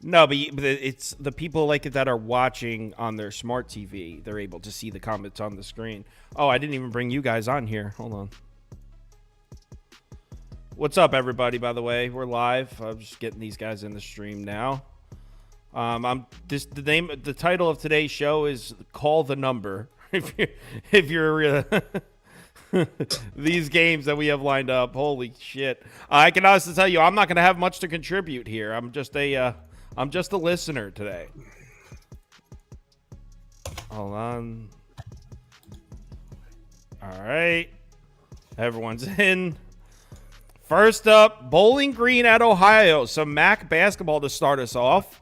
No, but it's the people like it that are watching on their smart TV. They're able to see the comments on the screen. Oh, I didn't even bring you guys on here. Hold on. What's up, everybody? By the way, we're live. I'm just getting these guys in the stream now. The title of today's show is "Call the Number." If you're these games that we have lined up, holy shit! I can honestly tell you, I'm not going to have much to contribute here. I'm just a listener today. Hold on. All right, everyone's in. First up, Bowling Green at Ohio. Some MAC basketball to start us off.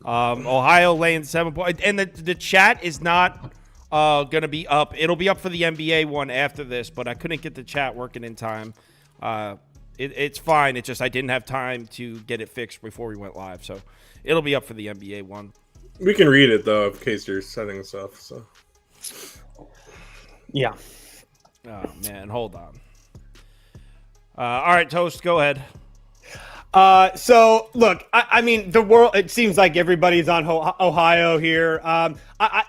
Ohio laying 7 points. And the chat is not going to be up. It'll be up for the NBA one after this, but I couldn't get the chat working in time. It's fine. It's just I didn't have time to get it fixed before we went live. So it'll be up for the NBA one. We can read it, though, in case you're setting stuff. So. Yeah. Oh, man. Hold on. All right, Toast, go ahead. So look, I mean, the world, it seems like everybody's on Ohio here.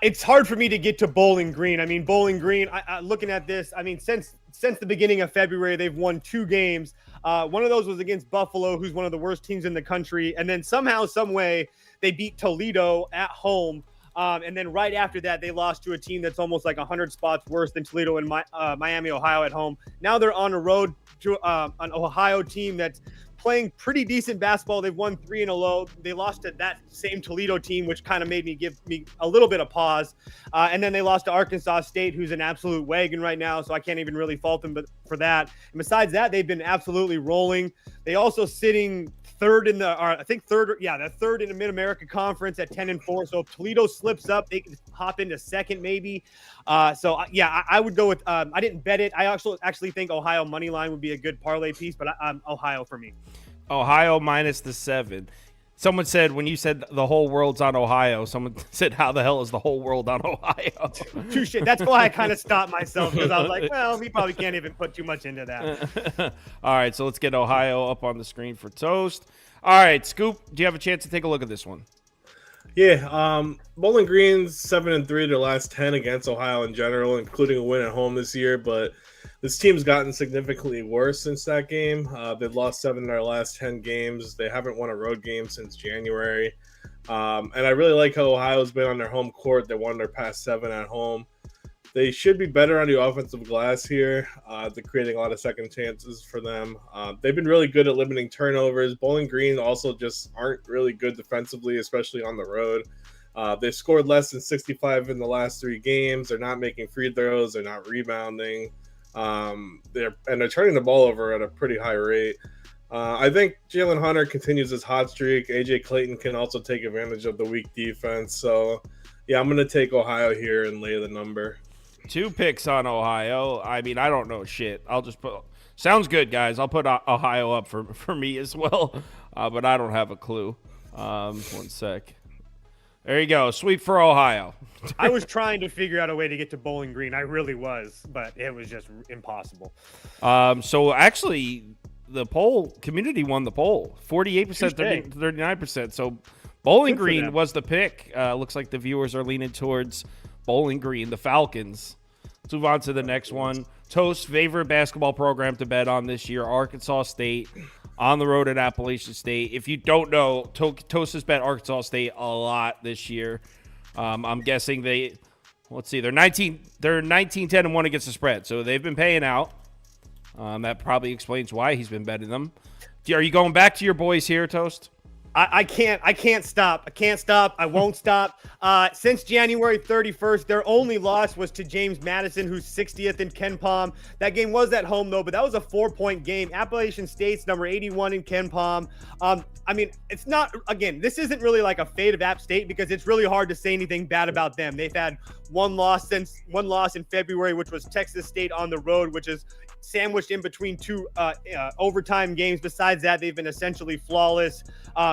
It's hard for me to get to Bowling Green. I mean, Bowling Green, looking at this, I mean, since the beginning of February, they've won 2 games. One of those was against Buffalo, who's one of the worst teams in the country. And then somehow, some way, they beat Toledo at home. And then right after that, they lost to a team that's almost like 100 spots worse than Toledo and Miami, Ohio at home. Now they're on a road to an Ohio team that's playing pretty decent basketball. They've won 3 in a row. They lost to that same Toledo team, which kind of made me give me a little bit of pause. And then they lost to Arkansas State, who's an absolute wagon right now. So I can't even really fault them for that. And besides that, they've been absolutely rolling. They also sitting third in the third in the Mid-America Conference at 10-4. So if Toledo slips up, they can hop into second maybe. I would go with I didn't bet it. I actually think Ohio money line would be a good parlay piece, but Ohio for me. Ohio minus the 7. Someone said when you said the whole world's on Ohio, someone said, how the hell is the whole world on Ohio? Touche. That's why I kind of stopped myself, because I was like, well, we probably can't even put too much into that. All right, so let's get Ohio up on the screen for Toast. All right, Scoop, do you have a chance to take a look at this one? Yeah, Bowling Green's 7-3 their last 10 against Ohio in general, including a win at home this year. But this team's gotten significantly worse since that game. They've lost 7 in their last 10 games. They haven't won a road game since January. And I really like how Ohio's been on their home court. They won their past 7 at home. They should be better on the offensive glass here. They're creating a lot of second chances for them. They've been really good at limiting turnovers. Bowling Green also just aren't really good defensively, especially on the road. They scored less than 65 in the last 3 games. They're not making free throws. They're not rebounding. They're turning the ball over at a pretty high rate. I think Jalen Hunter continues his hot streak. AJ Clayton can also take advantage of the weak defense. So, yeah, I'm going to take Ohio here and lay the number. 2 picks on Ohio. I mean, I don't know shit. I'll just put – sounds good, guys. I'll put Ohio up for me as well, but I don't have a clue. 1 sec. There you go. Sweep for Ohio. I was trying to figure out a way to get to Bowling Green. I really was, but it was just impossible. So actually, the poll community won the poll. 48%, 39%. So Bowling Green was the pick. Looks like the viewers are leaning towards Bowling Green, the Falcons. Let's move on to the next one. Toast's favorite basketball program to bet on this year, Arkansas State, on the road at Appalachian State. If you don't know, Toast has bet Arkansas State a lot this year. I'm guessing they're 19-10-1 against the spread, so they've been paying out. That probably explains why he's been betting them. Are you going back to your boys here, Toast? I can't stop. I won't stop. Since January 31st, their only loss was to James Madison, who's 60th in KenPom. That game was at home, though, but that was a 4-point game. Appalachian State's number 81 in KenPom. I mean, it's not, again, this isn't really like a fade of App State because it's really hard to say anything bad about them. They've had one loss in February, which was Texas State on the road, which is sandwiched in between 2 overtime games. Besides that, they've been essentially flawless.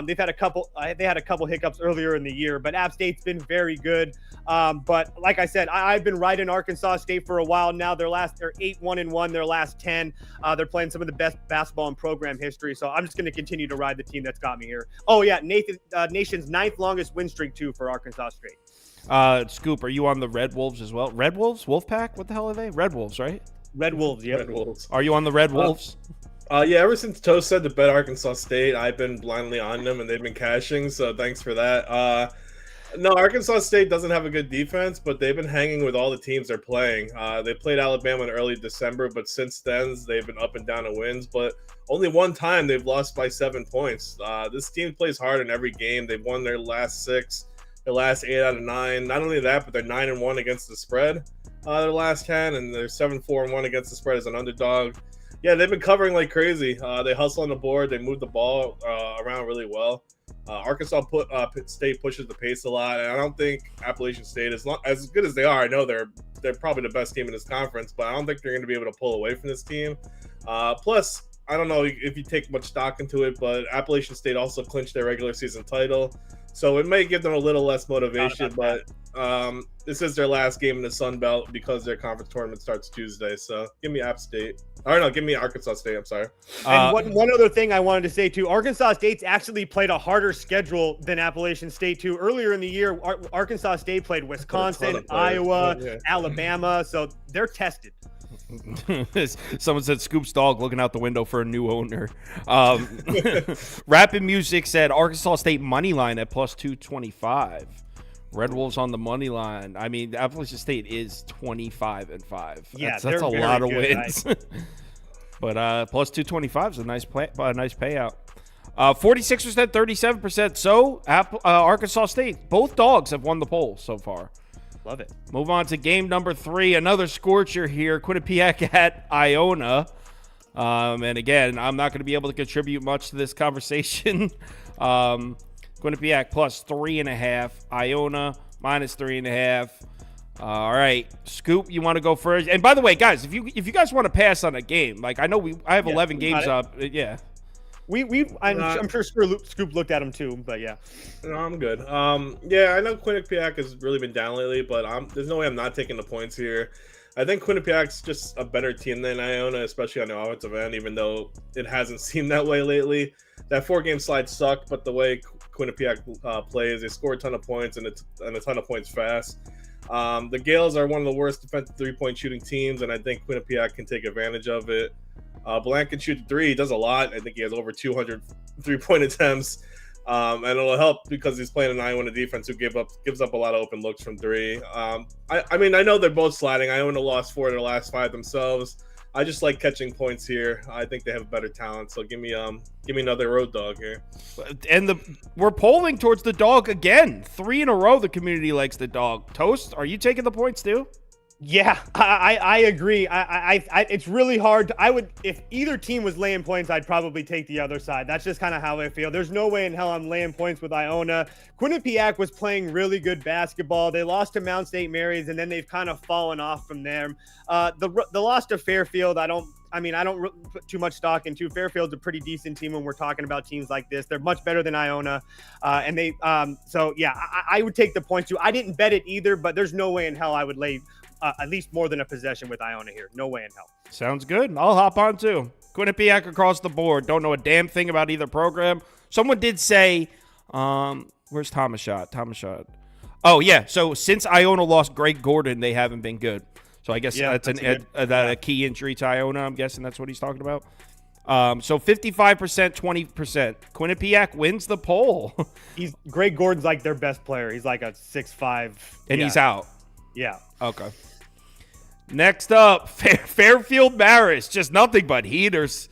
They've they've had a couple. They had a couple hiccups earlier in the year, but App State's been very good. But like I said, I've been riding Arkansas State for a while now. They're 8-1-1. Their last 10. They're playing some of the best basketball in program history. So I'm just going to continue to ride the team that's got me here. Oh yeah, nation's 9th longest win streak too for Arkansas State. Scoop, are you on the Red Wolves as well? Red Wolves? Wolfpack? What the hell are they? Red Wolves, right? Red Wolves, yep. Red Wolves. Are you on the Red Wolves? Yeah, ever since Toast said to bet Arkansas State, I've been blindly on them, and they've been cashing, so thanks for that. No, Arkansas State doesn't have a good defense, but they've been hanging with all the teams they're playing. They played Alabama in early December, but since then, they've been up and down in wins, but only one time they've lost by 7 points. This team plays hard in every game. They've won their last 6, their last 8 out of 9. Not only that, but they're 9-1 against the spread their last 10, and they're 7-4-1 against the spread as an underdog. Yeah, they've been covering like crazy. They hustle on the board. They move the ball around really well. Arkansas State pushes the pace a lot, and I don't think Appalachian State is as good as they are. I know they're probably the best team in this conference, but I don't think they're going to be able to pull away from this team. Plus, I don't know if you take much stock into it, but Appalachian State also clinched their regular season title, so it may give them a little less motivation. But this is their last game in the Sun Belt because their conference tournament starts Tuesday. So give me App State. Or no, give me Arkansas State. I'm sorry. And one other thing I wanted to say too, Arkansas State's actually played a harder schedule than Appalachian State too. Earlier in the year, Arkansas State played Wisconsin, Iowa, Alabama, so they're tested. Someone said Scoop's dog looking out the window for a new owner. Rapid Music said Arkansas State money line at plus 225. Red Wolves on the money line. I mean, Appalachian State is 25-5. Yeah, that's a lot of wins. Right? But plus 225 is a nice payout. 46%, 37%. So Arkansas State, both dogs have won the poll so far. Love it. Move on to game number 3. Another scorcher here. Quinnipiac at Iona. And again, I'm not going to be able to contribute much to this conversation. Quinnipiac plus 3.5. Iona minus 3.5. All right, Scoop, you want to go first? And by the way, guys, if you guys want to pass on a game, like I know I have 11 games up. Yeah. I'm sure Scoop looked at them too, but yeah. No, I'm good. Yeah, I know Quinnipiac has really been down lately, but there's no way I'm not taking the points here. I think Quinnipiac's just a better team than Iona, especially on the offensive end, even though it hasn't seemed that way lately. That 4-game slide sucked, but the way Quinnipiac plays, they score a ton of points and a ton of points fast. The Gales are one of the worst defensive 3-point shooting teams, and I think Quinnipiac can take advantage of it. Blank can shoot 3. He does a lot. I think he has over 200 3-point attempts. And it'll help because he's playing an Iona defense who gives up a lot of open looks from 3. I mean, I know they're both sliding. Iona lost 4 of their last 5 themselves. I just like catching points here. I think they have better talent. So give me another road dog here. And we're polling towards the dog again. 3 in a row. The community likes the dog. Toast, are you taking the points too? Yeah, I agree. It's really hard. If either team was laying points, I'd probably take the other side. That's just kind of how I feel. There's no way in hell I'm laying points with Iona. Quinnipiac was playing really good basketball. They lost to Mount St. Mary's, and then they've kind of fallen off from there. The loss to Fairfield, I don't put too much stock into. Fairfield's a pretty decent team when we're talking about teams like this. They're much better than Iona. So yeah, I would take the points too. I didn't bet it either, but there's no way in hell I would lay at least more than a possession with Iona here. No way in hell. Sounds good. I'll hop on too. Quinnipiac across the board. Don't know a damn thing about either program. Someone did say, where's Thomas Shot? Oh, yeah. So since Iona lost Greg Gordon, they haven't been good. So I guess that's a key injury to Iona. I'm guessing that's what he's talking about. So 55%, 20%. Quinnipiac wins the poll. Greg Gordon's like their best player. He's like a 6'5". And he's out. Yeah. Okay. Next up, Fairfield Marist. Just nothing but heaters.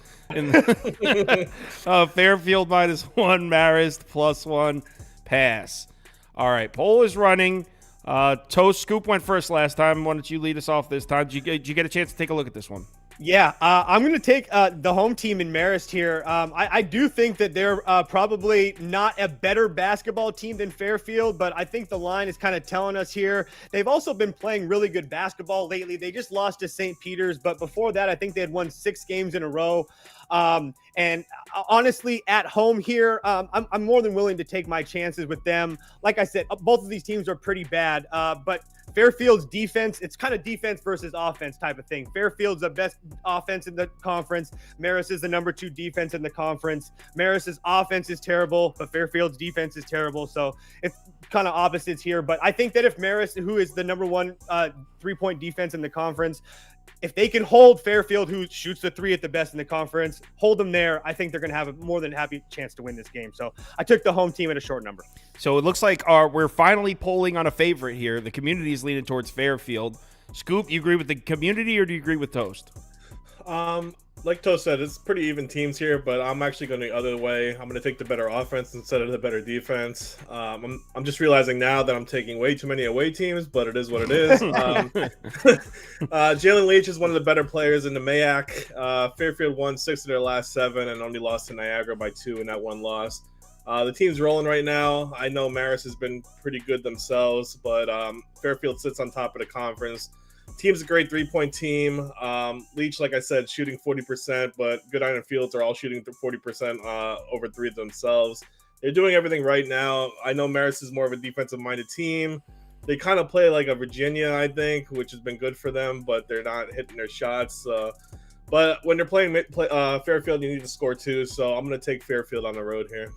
Fairfield minus 1, Marist plus 1, pass. All right, poll is running. Toast, Scoop went first last time. Why don't you lead us off this time? Did you get a chance to take a look at this one? Yeah, I'm going to take the home team in Marist here. I do think that they're probably not a better basketball team than Fairfield, but I think the line is kind of telling us here. They've also been playing really good basketball lately. They just lost to St. Peter's, but before that, I think they had won 6 games in a row. And honestly, at home here, I'm more than willing to take my chances with them. Like I said, both of these teams are pretty bad, but Fairfield's defense, it's kind of defense versus offense type of thing. Fairfield's the best offense in the conference. Marist is the number 2 defense in the conference. Marist's offense is terrible, but Fairfield's defense is terrible. So it's kind of opposites here. But I think that if Marist, who is the number 1 3-point defense in the conference, if they can hold Fairfield, who shoots the 3 at the best in the conference, hold them there, I think they're going to have a more than happy chance to win this game. So I took the home team at a short number. So it looks like we're finally polling on a favorite here. The community is leaning towards Fairfield. Scoop, you agree with the community or do you agree with Toast? Like Toast said, it's pretty even teams here, but I'm actually going the other way. I'm going to take the better offense instead of the better defense. I'm just realizing now that I'm taking way too many away teams, but it is what it is. Jalen Leach is one of the better players in the MAAC. Fairfield won 6 of their last 7 and only lost to Niagara by 2 in that one loss. The team's rolling right now. I know Marist has been pretty good themselves, but Fairfield sits on top of the conference. Team's a great 3-point team. Leach, like I said, shooting 40%, but Goodine and Fields are all shooting 40% over 3 themselves. They're doing everything right now. I know Marist is more of a defensive-minded team. They kind of play like a Virginia, I think, which has been good for them, but they're not hitting their shots. But when they're playing Fairfield, you need to score too, so I'm going to take Fairfield on the road here.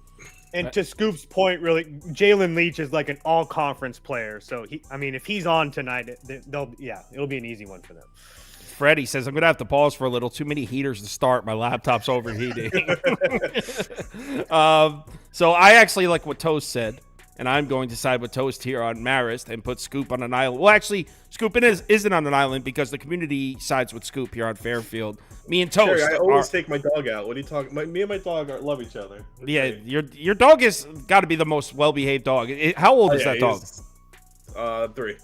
And to Scoop's point, really, Jalen Leach is like an all-conference player. So, if he's on tonight, it'll be an easy one for them. Freddie says, I'm going to have to pause for a little. Too many heaters to start. My laptop's overheating. So I actually like what Toast said, and I'm going to side with Toast here on Marist and put Scoop on an island. Well, actually, Scoop isn't on an island because the community sides with Scoop here on Fairfield. Me and Toast. Sure, I always take my dog out. What are you talking? Me and my dog love each other. It's great. Your dog has got to be the most well-behaved dog. How old is that dog? 3.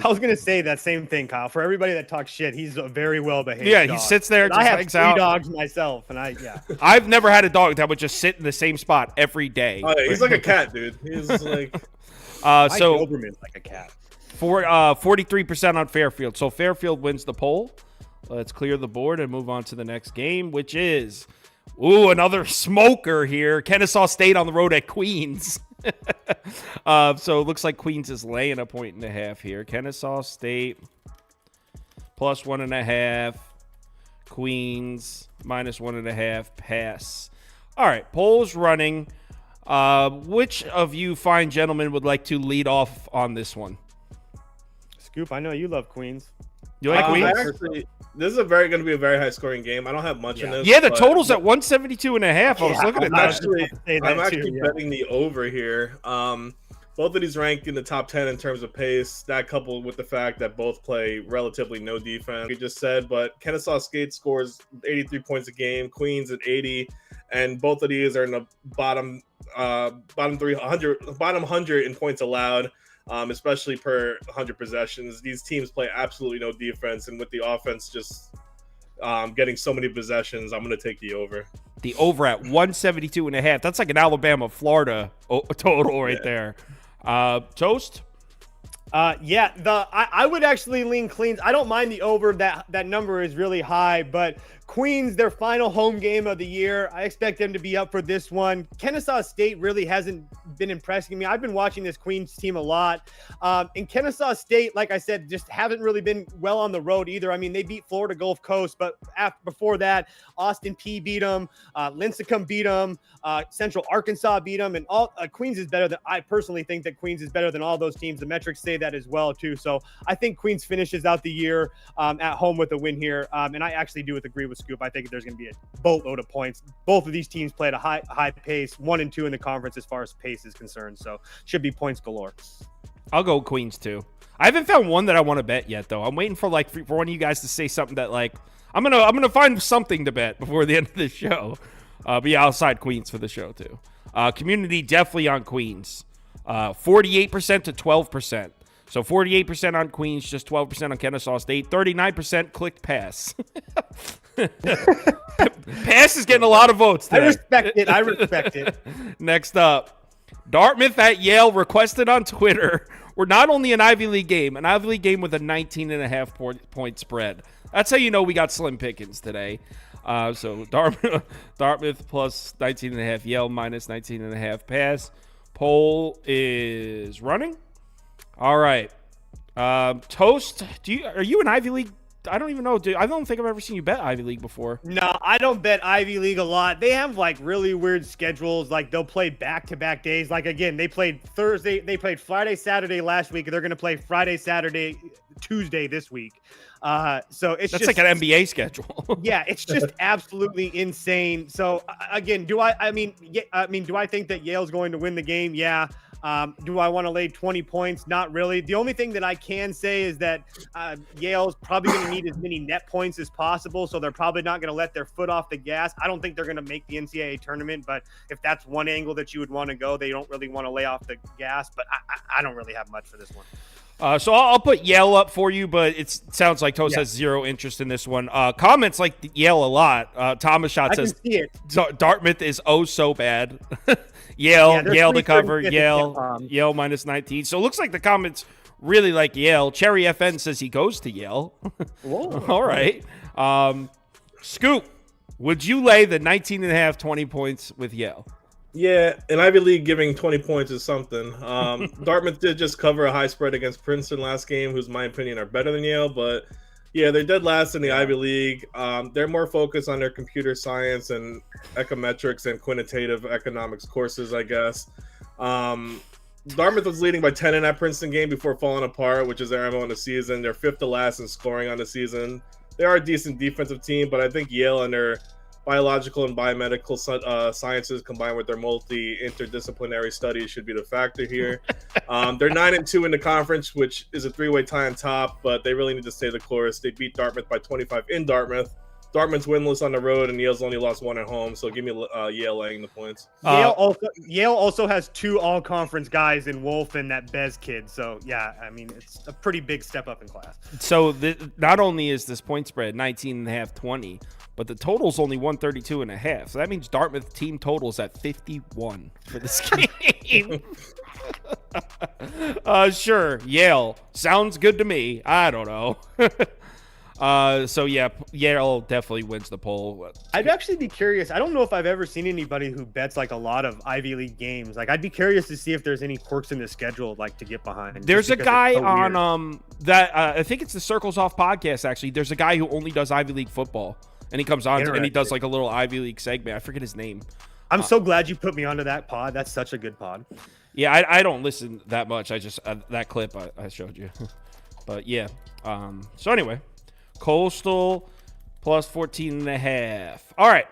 I was gonna say that same thing, Kyle. For everybody that talks shit, he's a very well-behaved. Yeah, dog. He sits there. Just I have hangs 3 out. dogs myself, and I've never had a dog that would just sit in the same spot every day. Oh, yeah, he's like a cat, dude. He's like. So Doberman's like a cat. 43% on Fairfield. So Fairfield wins the poll. Let's clear the board and move on to the next game, which is, another smoker here. Kennesaw State on the road at Queens. So it looks like Queens is laying 1.5 here. Kennesaw State plus 1.5. Queens minus 1.5. Pass. All right, polls running. Which of you fine gentlemen would like to lead off on this one? Scoop, I know you love Queens. You like Queens? Actually, this is going to be a very high scoring game. I don't have much in this. Yeah, the total's at 172.5. I was looking at that. I'm actually betting the over here. Both of these rank in the top 10 in terms of pace. That coupled with the fact that both play relatively no defense. We just said, but Kennesaw State scores 83 points a game. Queens at 80, and both of these are in the bottom 100 in points allowed. Especially per 100 possessions. These teams play absolutely no defense, and with the offense just getting so many possessions, I'm going to take the over. The over at 172.5. That's like an Alabama-Florida total right there. Toast? I would actually lean Queens. I don't mind the over. That number is really high, but Queens, their final home game of the year, I expect them to be up for this one. Kennesaw State really hasn't been impressing me. I've been watching this Queens team a lot. And Kennesaw State, like I said, just haven't really been well on the road either. I mean, they beat Florida Gulf Coast, but before that, Austin Peay beat them, Lincecum beat them, Central Arkansas beat them, and Queens is better than, I personally think that Queens is better than all those teams. The metrics say that as well, too. So I think Queens finishes out the year at home with a win here. And I actually do agree with Scoop. I think there's going to be a boatload of points. Both of these teams play at a high pace, 1 and 2 in the conference as far as pace is concerned. So should be points galore. I'll go Queens too. I haven't found one that I want to bet yet, though. I'm waiting for for one of you guys to say something that I'm gonna find something to bet before the end of the show. But yeah, I'll side Queens for the show too. Community definitely on Queens. 48% to 12%. So 48% on Queens, just 12% on Kennesaw State, 39% clicked pass. Pass is getting a lot of votes today. I respect it. Next up, Dartmouth at Yale requested on Twitter. We're not only an Ivy League game with a 19.5 point spread. That's how you know we got slim pickings today. So Dartmouth plus 19.5, Yale minus 19.5 pass. Poll is running. All right. Toast, are you an Ivy League? I don't even know, dude. I don't think I've ever seen you bet Ivy League before. No, I don't bet Ivy League a lot. They have like really weird schedules. Like they'll play back-to-back days. Like again, they played Friday, Saturday last week. They're going to play Friday, Saturday, Tuesday this week. So that's just like an NBA schedule. Yeah, it's just absolutely insane. So again, do I think that Yale's going to win the game? Yeah. Do I want to lay 20 points? Not really. The only thing that I can say is that Yale's probably going to need as many net points as possible, so they're probably not going to let their foot off the gas. I don't think they're going to make the NCAA tournament, but if that's one angle that you would want to go, they don't really want to lay off the gas, but I don't really have much for this one. So I'll put Yale up for you, but it sounds like Toast has zero interest in this one. Comments like Yale a lot. Thomas Schott says Dartmouth is so bad. Yale to cover, Yale minus 19. So it looks like the comments really like Yale. Cherry FN says he goes to Yale. All right. Scoop, would you lay the 19.5, 20 points with Yale? Yeah, an Ivy League giving 20 points is something. Dartmouth did just cover a high spread against Princeton last game, who's, in my opinion, are better than Yale. But, yeah, they're dead last in the Ivy League. They're more focused on their computer science and econometrics and quantitative economics courses, I guess. Dartmouth was leading by 10 in that Princeton game before falling apart, which is their MO in the season. They're 5th to last in scoring on the season. They are a decent defensive team, but I think Yale and their biological and biomedical sciences combined with their multi-interdisciplinary studies should be the factor here. They're 9-2 in the conference, which is a 3-way tie on top, but they really need to stay the course. They beat Dartmouth by 25 in Dartmouth. Dartmouth's winless on the road, and Yale's only lost 1 at home, so give me Yale laying the points. Yale also has 2 all-conference guys in Wolf and that Bez kid, so yeah, I mean, it's a pretty big step up in class. So not only is this point spread 19.5, 20, but the total's only 132.5. So that means Dartmouth team totals at 51 for this game. Sure, Yale sounds good to me. I don't know. So yeah, Yale definitely wins the poll. I'd actually be curious. I don't know if I've ever seen anybody who bets like a lot of Ivy League games. Like I'd be curious to see if there's any quirks in the schedule like to get behind. There's a guy on that I think it's the Circles Off podcast. Actually, there's a guy who only does Ivy League football, and he comes on and he does like a little Ivy League segment. I forget his name. I'm so glad you put me onto that pod. That's such a good pod. Yeah, I don't listen that much. I just that clip I showed you. But yeah. So anyway. Coastal plus 14.5. All right.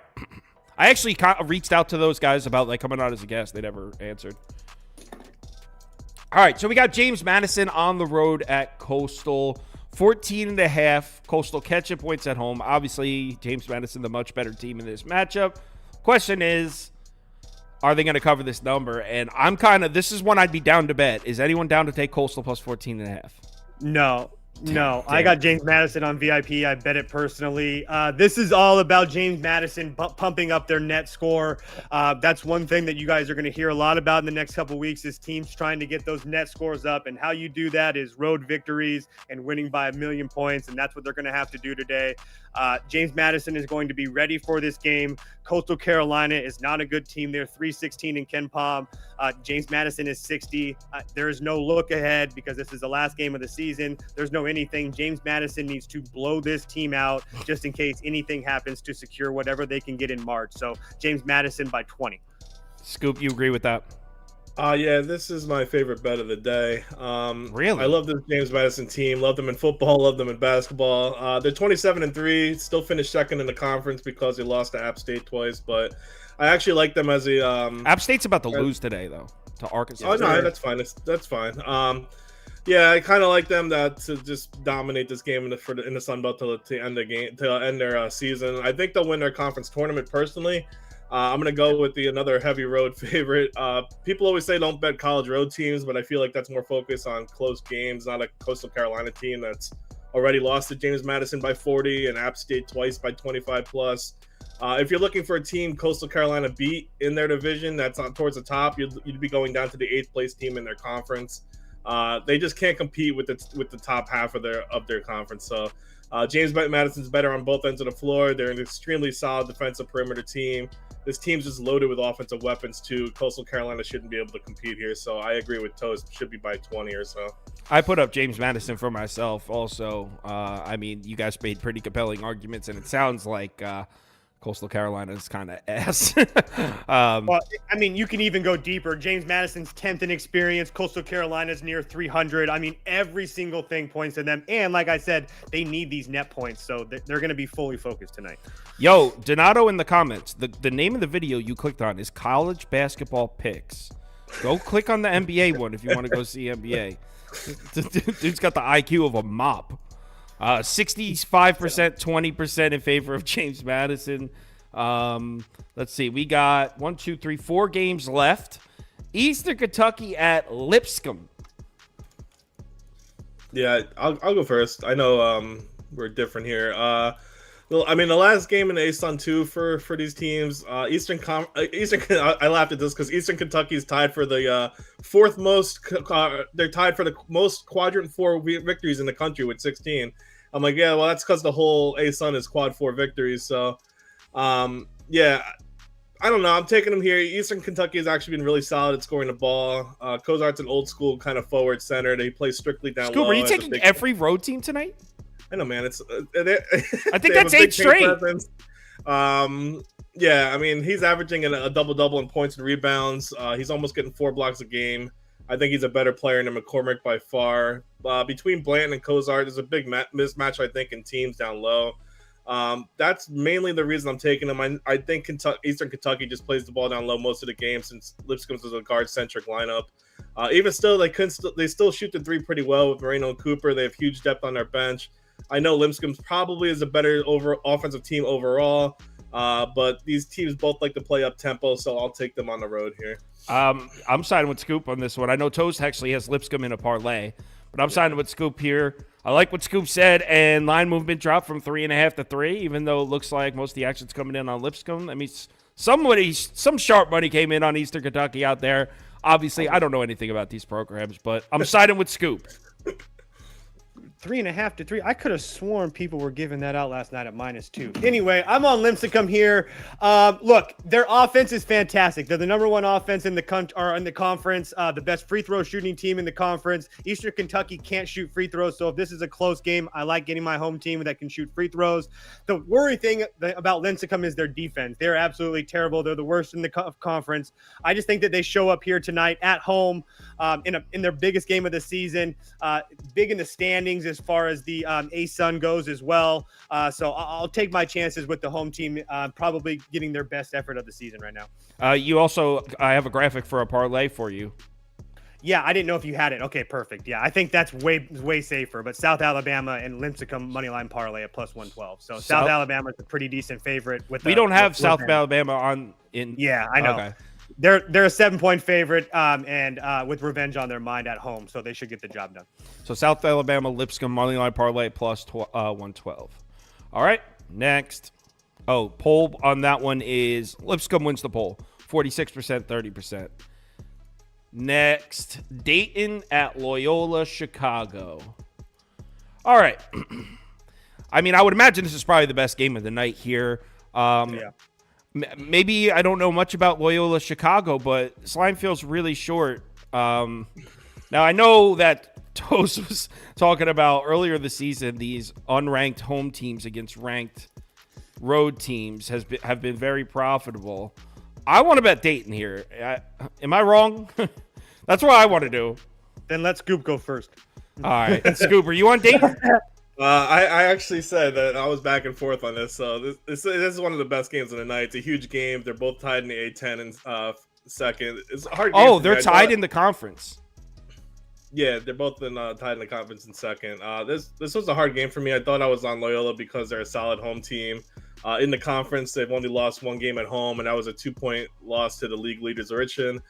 I actually reached out to those guys about like coming on as a guest. They never answered. All right. So we got James Madison on the road at Coastal. 14.5. Coastal catch-up points at home. Obviously, James Madison, the much better team in this matchup. Question is, are they going to cover this number? And I'm this is one I'd be down to bet. Is anyone down to take Coastal plus 14.5? No. No, I got James Madison on VIP. I bet it personally. This is all about James Madison pumping up their net score. That's one thing that you guys are going to hear a lot about in the next couple of weeks is teams trying to get those net scores up. And how you do that is road victories and winning by 1,000,000 points. And that's what they're going to have to do today. James Madison is going to be ready for this game. Coastal Carolina is not a good team. They're 316 in Ken Palm. James Madison is 60. There is no look ahead because this is the last game of the season. There's no anything. James Madison needs to blow this team out just in case anything happens to secure whatever they can get in March. So James Madison by 20. Scoop, you agree with that? Yeah, this is my favorite bet of the day. Really? I love this James Madison team. Love them in football. Love them in basketball. They're 27-3. Still finished second in the conference because they lost to App State twice. But I actually like them as a. App State's about to lose today, though, to Arkansas. Oh no, that's fine. That's fine. Yeah, I kind of like them to just dominate this game in the Sun Belt to end the game to end their season. I think they'll win their conference tournament personally. I'm going to go with another heavy road favorite. People always say don't bet college road teams, but I feel like that's more focused on close games, not a Coastal Carolina team that's already lost to James Madison by 40 and App State twice by 25 plus. If you're looking for a team Coastal Carolina beat in their division that's on towards the top, you'd be going down to the 8th place team in their conference. They just can't compete with the top half of their conference. So James Madison's better on both ends of the floor. They're an extremely solid defensive perimeter team. This team's just loaded with offensive weapons too. Coastal Carolina shouldn't be able to compete here. So I agree with Toast. Should be by 20 or so. I put up James Madison for myself also. I mean, you guys made pretty compelling arguments, and it sounds like Coastal Carolina is kind of ass. Well, I mean, you can even go deeper. James Madison's 10th in experience. Coastal Carolina's near 300. I mean, every single thing points to them. And like I said, they need these net points, so they're going to be fully focused tonight. Yo, Donato in the comments, the name of the video you clicked on is College Basketball Picks. Go click on the NBA one if you want to go see NBA. Dude's got the IQ of a mop. 65%, 20% in favor of James Madison. Let's see. We got 4 games left. Eastern Kentucky at Lipscomb. Yeah, I'll go first. I know we're different here. I mean, the last game in the ASUN 2 for these teams, Eastern. I laughed at this because Eastern Kentucky is tied for the 4th most. They're tied for the most quadrant 4 victories in the country with 16. I'm like, yeah, well, that's because the whole ASUN is quad 4 victories. So, yeah, I don't know. I'm taking them here. Eastern Kentucky has actually been really solid at scoring the ball. Cozart's an old school kind of forward center. They play strictly down low. Are you taking every road team tonight? I know, man. It's. I think that's 8 straight. Yeah, I mean, he's averaging a double-double in points and rebounds. He's almost getting 4 blocks a game. I think he's a better player than McCormick by far. Between Blanton and Cozart, there's a big mismatch, I think, in teams down low. That's mainly the reason I'm taking him. I think Eastern Kentucky just plays the ball down low most of the game since Lipscomb's is a guard-centric lineup. Even still, they still shoot the 3 pretty well with Moreno and Cooper. They have huge depth on their bench. I know Lipscomb's probably is a better offensive team overall, but these teams both like to play up tempo, so I'll take them on the road here. I'm siding with Scoop on this one. I know Toast actually has Lipscomb in a parlay, but I'm siding with Scoop here. I like what Scoop said, and line movement dropped from 3.5 to 3, even though it looks like most of the action's coming in on Lipscomb. I mean, some sharp money came in on Eastern Kentucky out there. Obviously, I don't know anything about these programs, but I'm siding with Scoop. 3.5 to 3. I could have sworn people were giving that out last night at -2. Anyway, I'm on Lipscomb here. Look, their offense is fantastic. They're the number 1 offense in the conference, the best free throw shooting team in the conference. Eastern Kentucky can't shoot free throws, so if this is a close game, I like getting my home team that can shoot free throws. The worry thing about Lipscomb is their defense. They're absolutely terrible. They're the worst in the conference. I just think that they show up here tonight at home in their biggest game of the season, big in the standings as far as the ASUN goes as well. So I'll take my chances with the home team probably getting their best effort of the season right now. I have a graphic for a parlay for you. Yeah, I didn't know if you had it. Okay, perfect. Yeah, I think that's way safer. But South Alabama and Lipscomb moneyline parlay at +112. So South Alabama is a pretty decent favorite. We don't have South Alabama on in. Yeah, I know. Okay. They're a 7-point favorite, and with revenge on their mind at home, so they should get the job done. So South Alabama, Lipscomb moneyline parlay +112. All right, next. Oh, poll on that one is Lipscomb wins the poll, 46%, 30%. Next, Dayton at Loyola, Chicago. All right. I mean, I would imagine this is probably the best game of the night here. Yeah. Maybe I don't know much about Loyola Chicago, but this line feels really short. Now, I know that Toast was talking about earlier this season, these unranked home teams against ranked road teams have been very profitable. I want to bet Dayton here. Am I wrong? That's what I want to do. Then let Scoop go first. All right. Scoop, are you on Dayton? I actually said that I was back and forth on this. So this is one of the best games of the night. It's a huge game. They're both tied in the A10 and second. It's a hard game. Oh, they're tied in the conference. Yeah, they're both tied in the conference in second. This was a hard game for me. I thought I was on Loyola because they're a solid home team. In the conference, they've only lost one game at home, and that was a 2-point loss to the league leaders, Richmond.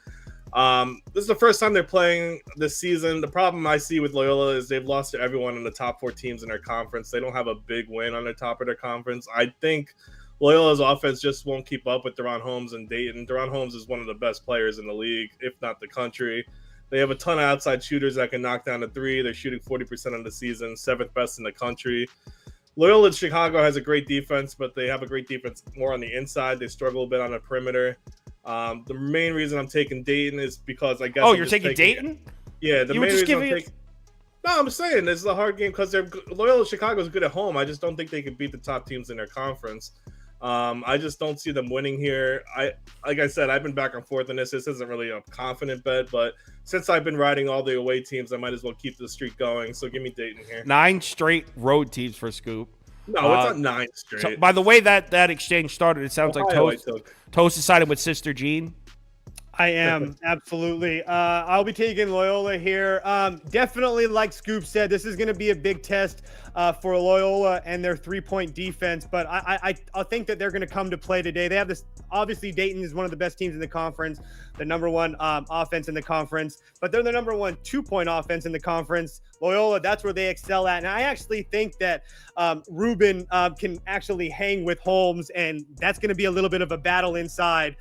This is the first time they're playing this season. The problem I see with Loyola is they've lost to everyone in the top 4 teams in their conference. They don't have a big win on the top of their conference. I think Loyola's offense just won't keep up with Deron Holmes and Dayton. Deron Holmes is one of the best players in the league, if not the country. They have a ton of outside shooters that can knock down the three. They're shooting 40% of the season, 7th best in the country. Loyola Chicago has a great defense, but they have a great defense more on the inside. They struggle a bit on the perimeter. The main reason I'm taking Dayton is because I guess. Oh, you're taking Dayton? Yeah, the main reason I'm taking. No, I'm saying this is a hard game because Loyola Chicago is good at home. I just don't think they can beat the top teams in their conference. I just don't see them winning here. Like I said, I've been back and forth on this. This isn't really a confident bet, but since I've been riding all the away teams, I might as well keep the streak going. So give me Dayton here. 9 straight road teams for Scoop. No, it's not 9 straight. So, by the way that exchange started, it sounds like Toast is siding with Sister Jean. I am, absolutely. I'll be taking Loyola here. Definitely, like Scoop said, this is going to be a big test for Loyola and their 3-point defense, but I think that they're going to come to play today. They have this, obviously, Dayton is one of the best teams in the conference, the number 1 offense in the conference, but they're the number 1 2-point offense in the conference. Loyola, that's where they excel at. And I actually think that Rubin can actually hang with Holmes, and that's going to be a little bit of a battle inside.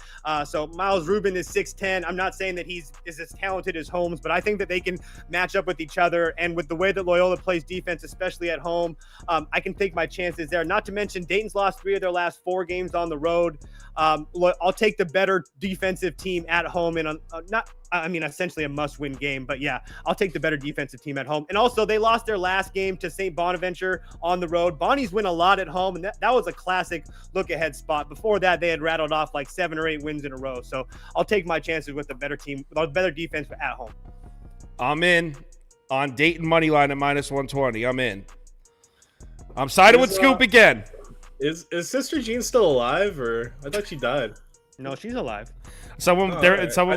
So Miles Rubin is 6'10". I'm not saying that he's as talented as Holmes, but I think that they can match up with each other. And with the way that Loyola plays defense, especially at home, I can take my chances there. Not to mention Dayton's lost 3 of their last 4 games on the road. I'll take the better defensive team at home in essentially a must-win game. But yeah, I'll take the better defensive team at home. And also, they lost their last game to St. Bonaventure on the road. Bonnies win a lot at home, and that was a classic look-ahead spot. Before that, they had rattled off like 7 or 8 wins in a row. So I'll take my chances with the better team, with a better defense at home. I'm in on Dayton money line at -120. I'm in. I'm siding with Scoop again. Is Sister Jean still alive, or I thought she died? No, she's alive. Someone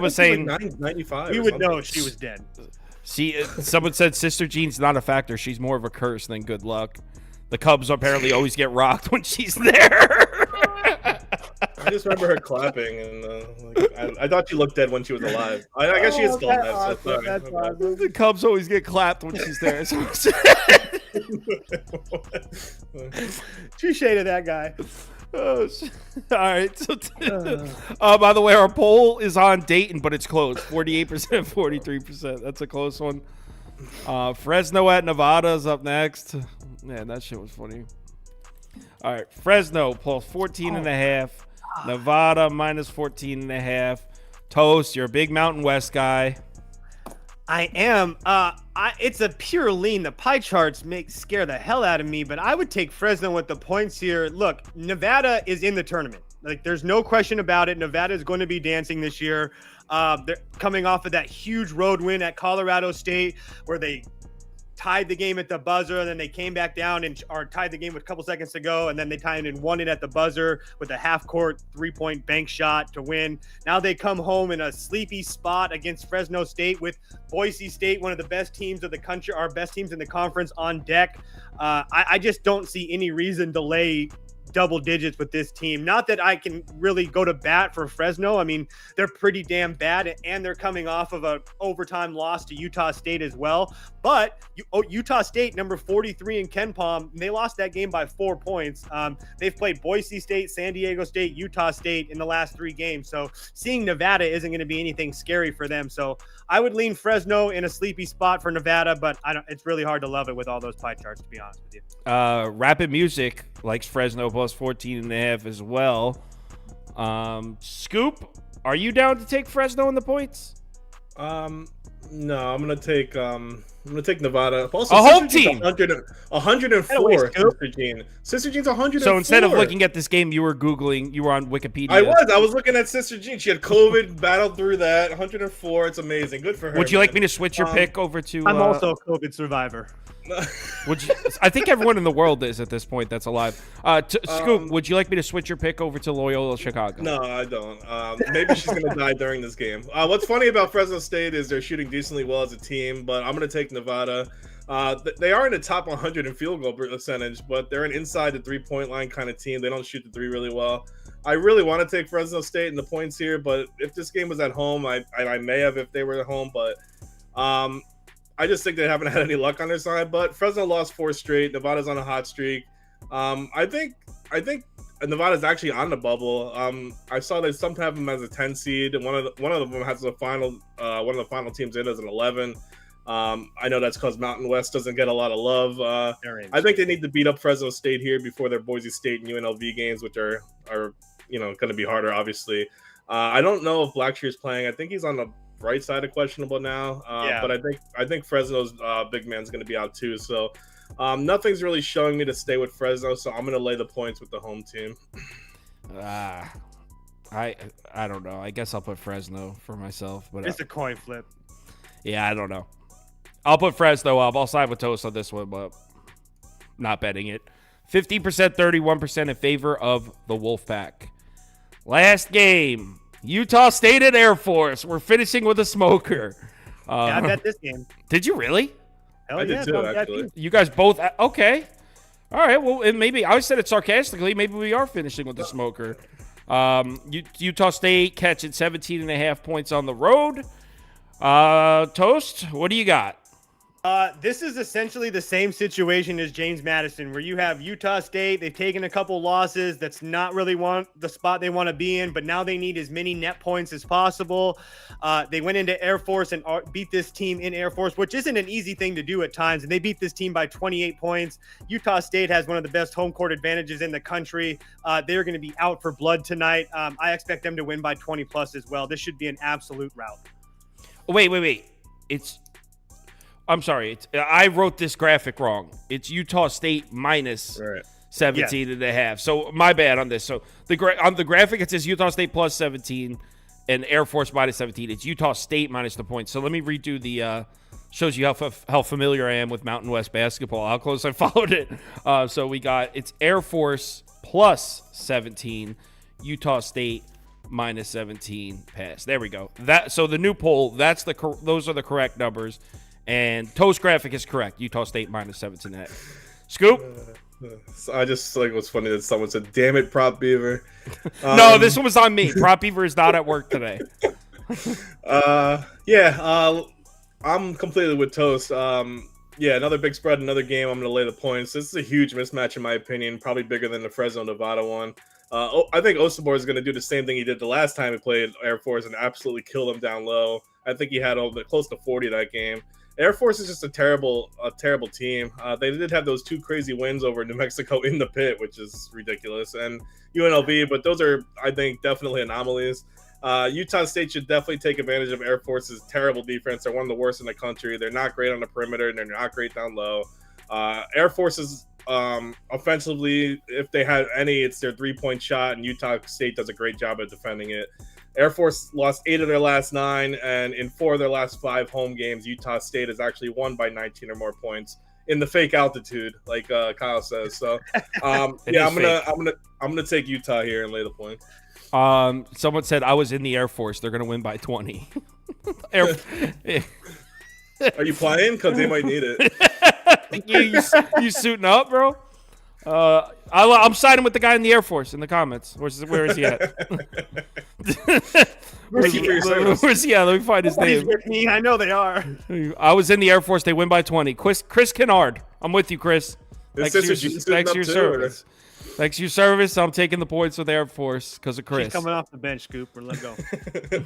was saying 95. We would know she was dead. Someone said Sister Jean's not a factor. She's more of a curse than good luck. The Cubs apparently always get rocked when she's there. I just remember her clapping, and I thought she looked dead when she was alive. I guess she is still alive. So that's awesome. The Cubs always get clapped when she's there. Touche to that guy. Oh, all right. So, by the way, our poll is on Dayton, but it's close. 48%, 43%. That's a close one. Fresno at Nevada is up next. Man, that shit was funny. All right, Fresno plus 14.5. Nevada minus 14.5. Toast, you're a big Mountain West guy. I am. It's a pure lean. The pie charts scare the hell out of me, but I would take Fresno with the points here. Look, Nevada is in the tournament. Like, there's no question about it. Nevada is going to be dancing this year. They're coming off of that huge road win at Colorado State where they tied the game at the buzzer, and then they came back down and tied the game with a couple seconds to go, and then they tied and won it at the buzzer with a half-court 3-point bank shot to win. Now they come home in a sleepy spot against Fresno State with Boise State, one of the best teams of the country, our best teams in the conference, on deck. I just don't see any reason to lay double digits with this team. Not that I can really go to bat for Fresno. I mean, they're pretty damn bad, and they're coming off of an overtime loss to Utah State as well. But Utah State, number 43 in KenPom, they lost that game by 4 points. They've played Boise State, San Diego State, Utah State in the last 3 games. So seeing Nevada isn't going to be anything scary for them. So I would lean Fresno in a sleepy spot for Nevada, but it's really hard to love it with all those pie charts, to be honest with you. Rapid Music likes Fresno plus 14.5 as well. Scoop, are you down to take Fresno in the points? No, I'm gonna take I'm going to take Nevada. Also, a home team. 104. Sister Jean. Sister Jean's 104. So instead of looking at this game, you were on Wikipedia. I was looking at Sister Jean. She had COVID, battled through that. 104. It's amazing. Good for her. Would you like me to switch your pick over to? I'm also a COVID survivor. I think everyone in the world is at this point that's alive. Scoop, would you like me to switch your pick over to Loyola Chicago? No, I don't. Maybe she's going to die during this game. What's funny about Fresno State is they're shooting decently well as a team, but I'm going to take Nevada. They are in the top 100 in field goal percentage, but they're an inside the three-point line kind of team. They don't shoot the three really well. I really want to take Fresno State in the points here, but if this game was at home, I may have if they were at home, but I just think they haven't had any luck on their side. But Fresno lost 4 straight. Nevada's on a hot streak. I think Nevada's actually on the bubble. I saw that some have them as a 10 seed, and one of them has the final one of the final teams in as an 11. I know that's because Mountain West doesn't get a lot of love. I think they need to beat up Fresno State here before their Boise State and UNLV games, which are going to be harder, obviously. I don't know if Blackshear's playing. I think he's on the right side of questionable now. But I think Fresno's big man's going to be out too. So nothing's really showing me to stay with Fresno. So I'm going to lay the points with the home team. I don't know. I guess I'll put Fresno for myself. But it's a coin flip. Yeah, I don't know. I'll put Fresno up. I'll side with Toast on this one, but not betting it. 50%, 31% in favor of the Wolfpack. Last game. Utah State at Air Force. We're finishing with a smoker. I bet this game. Did you really? Hell I yeah, did too, actually. You guys both? Okay. All right. Well, and maybe I said it sarcastically. Maybe we are finishing with the smoker. Utah State catching 17.5 points on the road. Toast, what do you got? This is essentially the same situation as James Madison, where you have Utah State. They've taken a couple losses. That's not really the spot they want to be in, but now they need as many net points as possible. They went into Air Force and beat this team in Air Force, which isn't an easy thing to do at times, and they beat this team by 28 points. Utah State has one of the best home court advantages in the country. They're going to be out for blood tonight. I expect them to win by 20 plus as well. This should be an absolute rout. Wait. I'm sorry. I wrote this graphic wrong. It's Utah State minus 17 and a half. So my bad on this. So on the graphic, it says Utah State plus 17 and Air Force minus 17. It's Utah State minus the points. So let me redo the shows you how familiar I am with Mountain West basketball, how close I followed it. So it's Air Force plus 17, Utah State minus 17 pass. There we go. So the new poll, those are the correct numbers. And Toast graphic is correct. Utah State minus 17. Scoop? So I just it was funny that someone said, "Damn it, Prop Beaver." No, this one was on me. Prop Beaver is not at work today. I'm completely with Toast. Another big spread, another game. I'm going to lay the points. This is a huge mismatch in my opinion, probably bigger than the Fresno Nevada one. I think Osobor is going to do the same thing he did the last time he played Air Force and absolutely kill them down low. I think he had close to 40 that game. Air Force is just a terrible team. They did have those 2 crazy wins over New Mexico in the pit, which is ridiculous, and UNLV, but those are, I think, definitely anomalies. Utah State should definitely take advantage of Air Force's terrible defense. They're one of the worst in the country. They're not great on the perimeter, and they're not great down low. Air Force is offensively, if they have any, it's their 3-point shot, and Utah State does a great job at defending it. Air Force lost 8 of their last 9, and in 4 of their last 5 home games, Utah State has actually won by 19 or more points in the fake altitude, like Kyle says. So, I'm gonna take Utah here and lay the point. Someone said I was in the Air Force. They're gonna win by 20. Are you playing? Because they might need it. you suiting up, bro? I'm siding with the guy in the Air Force in the comments. Where is he at? Where's he at? Let me find his name. With me. I know they are. I was in the Air Force. They win by 20. Chris Kennard. I'm with you, Chris. Thanks for your service. Thanks for your service. I'm taking the points with Air Force because of Chris. She's coming off the bench, Scoop. Or let go.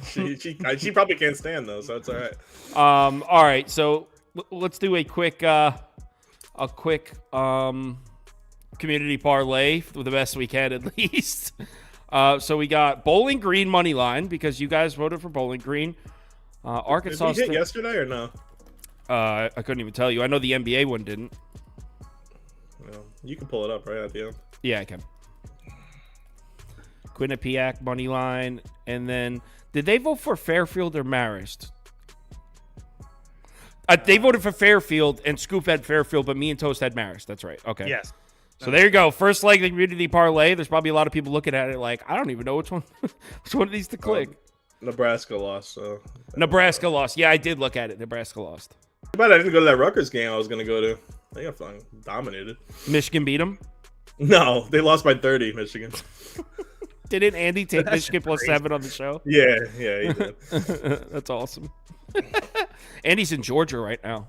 she probably can't stand though, so it's all right. All right. So let's do a quick community parlay for the best we can, at least. So we got Bowling Green money line because you guys voted for Bowling Green. Arkansas. Did we hit yesterday or no? I couldn't even tell you. I know the NBA one didn't. Well, you can pull it up right at the end. Yeah, I can. Quinnipiac money line, and then did they vote for Fairfield or Marist? They voted for Fairfield, and Scoop had Fairfield, but me and Toast had Marist. That's right. Okay. Yes. So there you go. First leg of the community parlay. There's probably a lot of people looking at it like, I don't even know which one of these to click. Nebraska lost. So Nebraska lost. Yeah, I did look at it. Nebraska lost. Too bad I didn't go to that Rutgers game I was going to go to. They got fucking dominated. Michigan beat them? No, they lost by 30, Michigan. Didn't Andy take Michigan plus 7 on the show? Yeah, he did. That's awesome. Andy's in Georgia right now.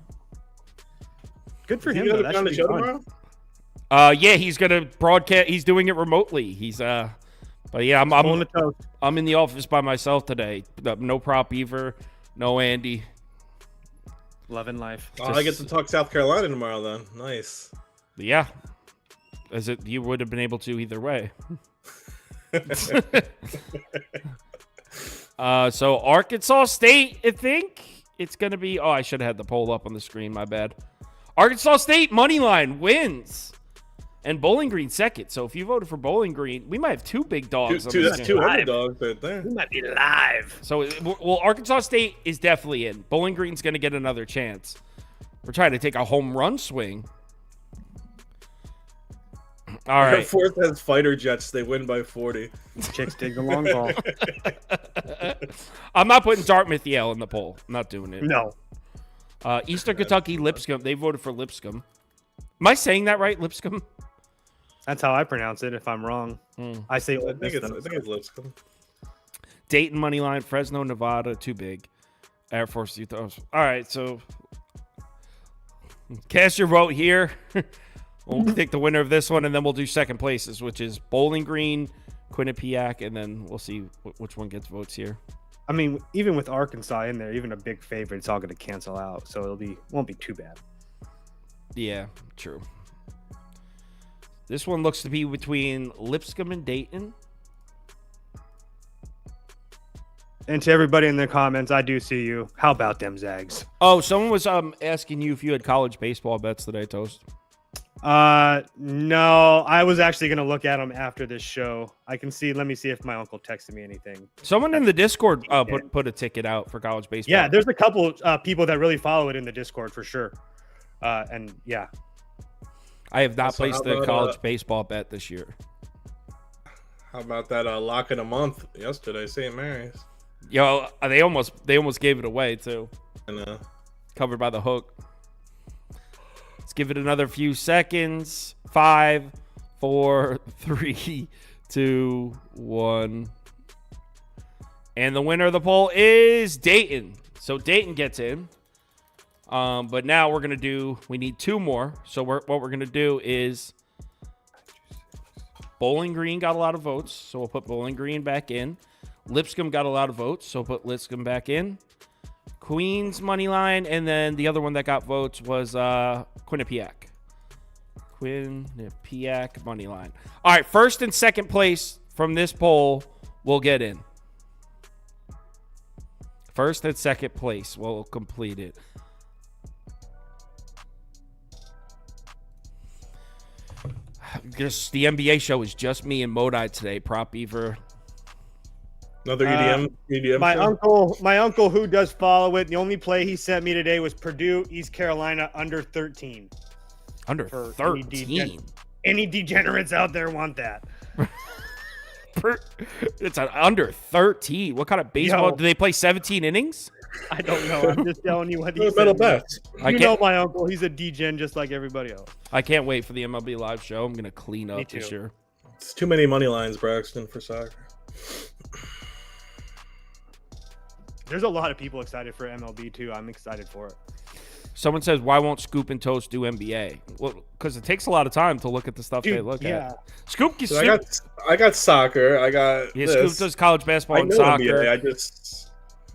Good for him. You Though. gonna be on the show tomorrow? Yeah, he's gonna broadcast. He's doing it remotely. But yeah, I'm in the office by myself today. No prop Beaver, no Andy. Loving life. Oh, I get to talk South Carolina tomorrow then. Nice. Yeah, you would have been able to either way. So Arkansas State, I think it's gonna be. Oh, I should have had the poll up on the screen. My bad. Arkansas State money line wins, and Bowling Green second. So if you voted for Bowling Green, we might have two big dogs. That's two underdogs right there. We might be live. So well, Arkansas State is definitely in. Bowling Green's gonna get another chance. We're trying to take a home run swing. All right. Fourth has fighter jets. They win by 40. Chicks dig the long ball. I'm not putting Dartmouth Yale in the poll. I'm not doing it. No. Eastern Kentucky Lipscomb. They voted for Lipscomb. Am I saying that right, Lipscomb? That's how I pronounce it. If I'm wrong, I say. I think it's Lipscomb. Dayton money line. Fresno, Nevada. Too big. Air Force 2000. All right, so cast your vote here. We'll take the winner of this one, and then we'll do second places, which is Bowling Green, Quinnipiac, and then we'll see which one gets votes here. I mean, even with Arkansas in there, even a big favorite, it's all going to cancel out, so won't be too bad. Yeah, true. This one looks to be between Lipscomb and Dayton. And to everybody in the comments, I do see you. How about them Zags? Oh, someone was asking you if you had college baseball bets today, Toast. No, I was actually going to look at them after this show. Let me see if my uncle texted me anything. Someone in the Discord put a ticket out for college baseball. Yeah, there's a couple people that really follow it in the Discord for sure. And yeah. I have not placed a college baseball bet this year. How about that lock in a month yesterday, St. Mary's? Yo, they almost gave it away too. I know. Covered by the hook. Let's give it another few seconds. 5, 4, 3, 2, 1. And the winner of the poll is Dayton. So Dayton gets in. But now we need 2 more. So what we're going to do is Bowling Green got a lot of votes. So we'll put Bowling Green back in. Lipscomb got a lot of votes. So we'll put Lipscomb back in. Queens money line, and then the other one that got votes was Quinnipiac. Quinnipiac money line. All right, first and second place from this poll will get in. First and second place will complete it. Just the NBA show is just me and Modai today. Prop Beaver. Another EDM. My uncle who does follow it. The only play he sent me today was Purdue, East Carolina under 13. Under 13. Any degenerates out there want that? It's an under 13. What kind of baseball? Do they play 17 innings? I don't know. I'm just telling you what he said. Metal bets. You know my uncle. He's a degen just like everybody else. I can't wait for the MLB Live show. I'm going to clean up this year. It's too many money lines, Braxton, for soccer. There's a lot of people excited for MLB too. I'm excited for it. Someone says, why won't Scoop and Toast do NBA? Well, because it takes a lot of time to look at the stuff they look at. Scoop, so I got soccer. I got Scoop does college basketball and soccer. NBA.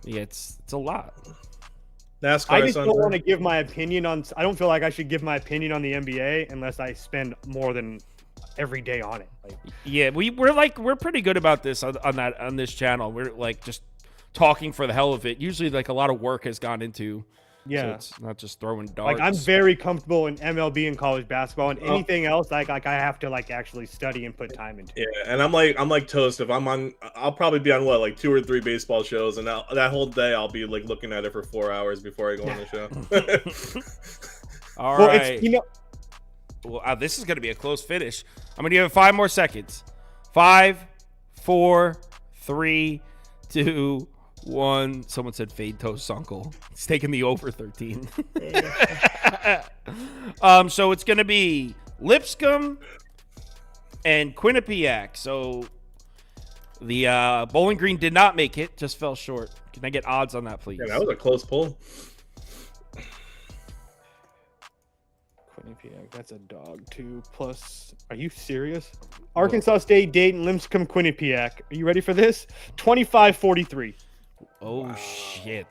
It's a lot. NASCAR. I just don't want to give my opinion on. I don't feel like I should give my opinion on the NBA unless I spend more than every day on it. Yeah, we're pretty good about this on this channel. We're like just talking for the hell of it. Usually, like a lot of work has gone into Yeah. So it's not just throwing darts. Like I'm very comfortable in MLB and college basketball, and anything else, like I have to like actually study and put time into. Yeah, and I'm like Toast. If I'm on, I'll probably be on like 2 or 3 baseball shows, and that whole day I'll be like looking at it for 4 hours before I go on the show. All right. Well, this is going to be a close finish. I'm going to give it 5 more seconds. 5, 4, 3, 2, 1. Someone said fade Toast's uncle. It's taking the over 13. So it's going to be Lipscomb and Quinnipiac. So the Bowling Green did not make it, just fell short. Can I get odds on that, please? Yeah, that was a close pull. Quinnipiac, that's a dog 2 plus. Are you serious? Arkansas State, Dayton, Lipscomb, Quinnipiac. Are you ready for this? 25-43. Oh, wow. Shit.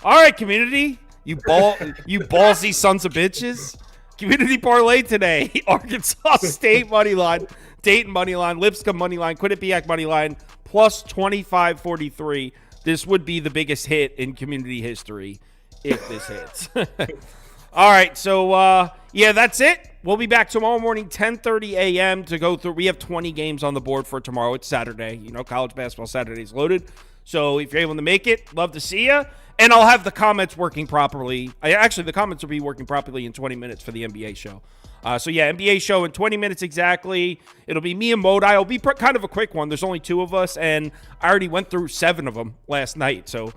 All right, community. You ballsy sons of bitches. Community parlay today. Arkansas State money line, Dayton money line, Lipscomb money line, Quinnipiac money line, plus 25-43. This would be the biggest hit in community history if this hits. All right, so, yeah, that's it. We'll be back tomorrow morning, 10:30 a.m. to go through. We have 20 games on the board for tomorrow. It's Saturday. You know, college basketball Saturday is loaded. So if you're able to make it, love to see you. And I'll have the comments working properly. Actually, the comments will be working properly in 20 minutes for the NBA show. So, yeah, NBA show in 20 minutes exactly. It'll be me and Modi. It'll be kind of a quick one. There's only 2 of us, and I already went through 7 of them last night. So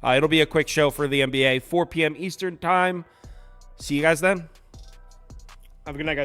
it'll be a quick show for the NBA, 4 p.m. Eastern time. See you guys then. Have a good night, guys.